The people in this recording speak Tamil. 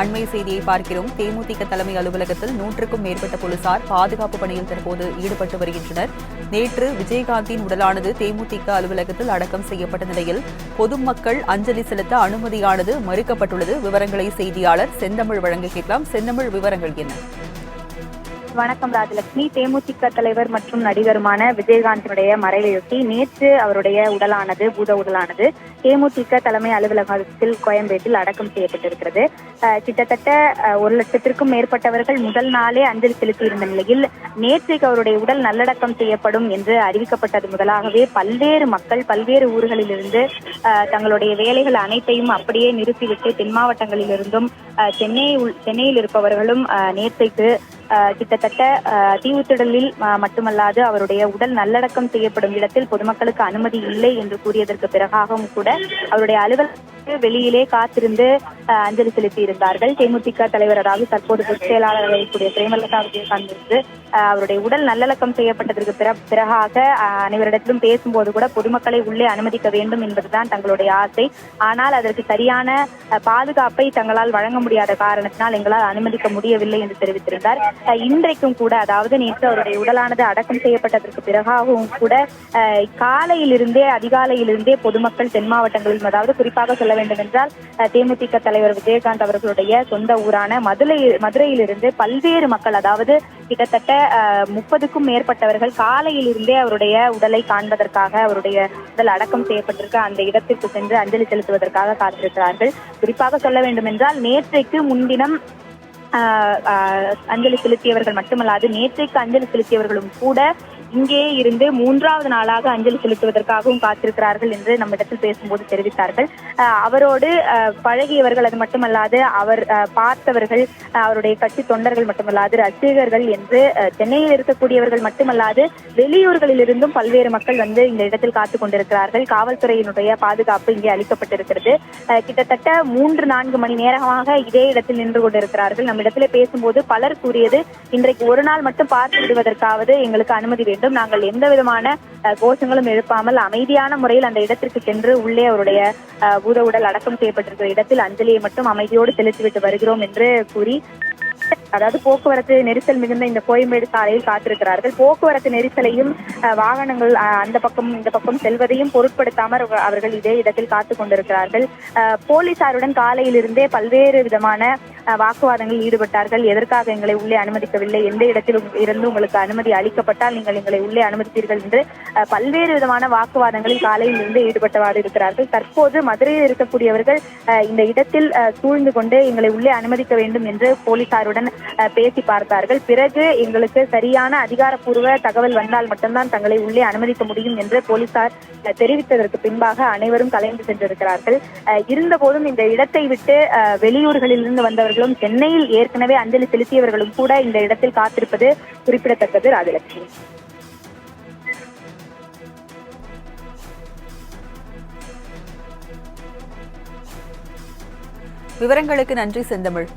அண்மை செய்தியை பார்க்கிறோம். தேமுதிக தலைமை அலுவலகத்தில் 100க்கும் மேற்பட்ட போலீசார் பாதுகாப்பு பணியில் தற்போது ஈடுபட்டு வருகின்றனர். நேற்று விஜயகாந்தின் உடலானது தேமுதிக அலுவலகத்தில் அடக்கம் செய்யப்பட்ட நிலையில் பொதுமக்கள் அஞ்சலி செலுத்த அனுமதியானது மறுக்கப்பட்டுள்ளது. விவரங்களை செய்தியாளர் செந்தமிழ் வழங்க கேட்கலாம். செந்தமிழ், விவரங்கள் என்ன? வணக்கம் ராஜலட்சுமி. தேமுதிக தலைவர் மற்றும் நடிகருமான விஜயகாந்தினுடைய மறைவையொட்டி நேற்று அவருடைய உடலானது பூத உடலானது தேமுதிக தலைமை அலுவலகத்தில் கோயம்பேட்டில் அடக்கம் செய்யப்பட்டிருக்கிறது. கிட்டத்தட்ட 1,00,000க்கும் மேற்பட்டவர்கள் முதல் நாளே அஞ்சலி செலுத்தியிருந்த நிலையில் நேற்றைக்கு அவருடைய உடல் நல்லடக்கம் செய்யப்படும் என்று அறிவிக்கப்பட்டது முதலாகவே பல்வேறு மக்கள் பல்வேறு ஊர்களிலிருந்து தங்களுடைய வேலைகள் அனைத்தையும் அப்படியே நிறுத்திவிட்டு தென் மாவட்டங்களிலிருந்தும் சென்னையில் இருப்பவர்களும் நேற்றைக்கு கிட்டத்தட்ட தீவுத்திடலில் மட்டுமல்லாது அவருடைய உடல் நல்லடக்கம் செய்யப்படும் இடத்தில் பொதுமக்களுக்கு அனுமதி இல்லை என்று கூறியதற்கு பிறகாகவும் கூட அவருடைய அலுவலகத்திற்கு வெளியிலே காத்திருந்து அஞ்சலி செலுத்தி இருந்தார்கள். தேமுதிக தலைவர், அதாவது தற்போது பொதுச் செயலாளர் இருக்கக்கூடிய பிரேமலதா விஜயகாந்த் அவருடைய உடல் நல்லடக்கம் செய்யப்பட்டதற்கு பிறகாக அனைவரிடத்திலும் பேசும்போது கூட பொதுமக்களை உள்ளே அனுமதிக்க வேண்டும் என்பதுதான் தங்களுடைய ஆசை. ஆனால் அதற்கு சரியான பாதுகாப்பை தங்களால் வழங்க முடியாத காரணத்தினால் எங்களால் அனுமதிக்க முடியவில்லை என்று தெரிவித்திருந்தார். இன்றைக்கும் கூட, அதாவது நேற்று அவருடைய உடலானது அடக்கம் செய்யப்பட்டதற்கு பிறகாகவும் கூட காலையிலிருந்தே அதிகாலையிலிருந்தே பொதுமக்கள் தென் மாவட்டங்களில், அதாவது குறிப்பாக சொல்ல வேண்டும் என்றால் தேமுதிக தலைவர் விஜயகாந்த் அவர்களுடைய சொந்த ஊரான மதுரையிலிருந்து பல்வேறு மக்கள், அதாவது கிட்டத்தட்ட 30க்கும் மேற்பட்டவர்கள் காலையிலிருந்தே அவருடைய உடலை காண்பதற்காக, அவருடைய உடல் அடக்கம் செய்யப்பட்டிருக்க அந்த இடத்திற்கு சென்று அஞ்சலி செலுத்துவதற்காக காத்திருக்கிறார்கள். குறிப்பாக சொல்ல வேண்டும் என்றால் நேற்றைக்கு முன்தினம் அஞ்சலி செலுத்தியவர்கள் மட்டுமல்லாது நேற்றைக்கு அஞ்சலி செலுத்தியவர்களும் கூட இங்கே இருந்து 3வது நாளாக அஞ்சலி செலுத்துவதற்காகவும் காத்திருக்கிறார்கள் என்று நம்மிடத்தில் பேசும்போது தெரிவித்தார்கள். அவரோடு பழகியவர்கள், அது மட்டுமல்லாது அவர் பார்த்தவர்கள், அவருடைய கட்சி தொண்டர்கள் மட்டுமல்லாது ரசிகர்கள் என்று சென்னையில் இருக்கக்கூடியவர்கள் மட்டுமல்லாது வெளியூர்களிலிருந்தும் பல்வேறு மக்கள் வந்து இந்த இடத்தில் காத்துக் கொண்டிருக்கிறார்கள். காவல்துறையினுடைய பாதுகாப்பு இங்கே அளிக்கப்பட்டிருக்கிறது. கிட்டத்தட்ட 3-4 மணி நேரமாக இதே இடத்தில் நின்று கொண்டிருக்கிறார்கள். நம்மிடத்திலே பேசும்போது பலர் கூறியது, இன்றைக்கு ஒரு நாள் மட்டும் பார்த்து விடுவதற்காவது எங்களுக்கு அனுமதி வேண்டும். நாங்கள் எந்த விதமான கோஷங்களும் எழுப்பாமல் அமைதியான முறையில் அந்த இடத்திற்கு சென்று உள்ளே அவருடைய பூத உடல் அடக்கம் செய்யப்பட்டிருக்கிற இடத்தில் அஞ்சலியை மட்டும் அமைதியோடு செலுத்திவிட்டு வருகிறோம் என்று கூறி, அதாவது போக்குவரத்து நெரிசல் மிகுந்த இந்த கோயம்பேடு சாலையில் காத்திருக்கிறார்கள். போக்குவரத்து நெரிசலையும் வாகனங்கள் அந்த பக்கம் இந்த பக்கம் செல்வதையும் பொருட்படுத்தாமல் அவர்கள் இதே இடத்தில் காத்துக் கொண்டிருக்கிறார்கள். போலீசாருடன் காலையிலிருந்தே பல்வேறு விதமான வாக்குவாதங்களில் ஈடுபட்டார்கள். எதற்காக எங்களை உள்ளே அனுமதிக்கவில்லை, எந்த இடத்தில் இருந்து உங்களுக்கு அனுமதி அளிக்கப்பட்டால் நீங்கள் எங்களை உள்ளே அனுமதித்தீர்கள் என்று பல்வேறு விதமான வாக்குவாதங்களில் காலையில் இருந்து ஈடுபட்டவாறு இருக்கிறார்கள். தற்போது மதுரையில் இருக்கக்கூடியவர்கள் இந்த இடத்தில் சூழ்ந்து கொண்டு எங்களை உள்ளே அனுமதிக்க வேண்டும் என்று போலீசாருடன் பேசி பார்த்தார்கள். பிறகு எங்களுக்கு சரியான அதிகாரப்பூர்வ தகவல் வந்தால் மட்டும்தான் தங்களை உள்ளே அனுமதிக்க முடியும் என்று போலீசார் தெரிவித்ததற்கு பின்பாக அனைவரும் கலைந்து சென்றிருக்கிறார்கள். இருந்தபோதும் இந்த இடத்தை விட்டு வெளியூர்களில் இருந்து வந்தவர்களும் சென்னையில் ஏற்கனவே அஞ்சலி செலுத்தியவர்களும் கூட இந்த இடத்தில் காத்திருப்பது குறிப்பிடத்தக்கது. ராஜலட்சுமி, விவரங்களுக்கு நன்றி செந்தமிழ்.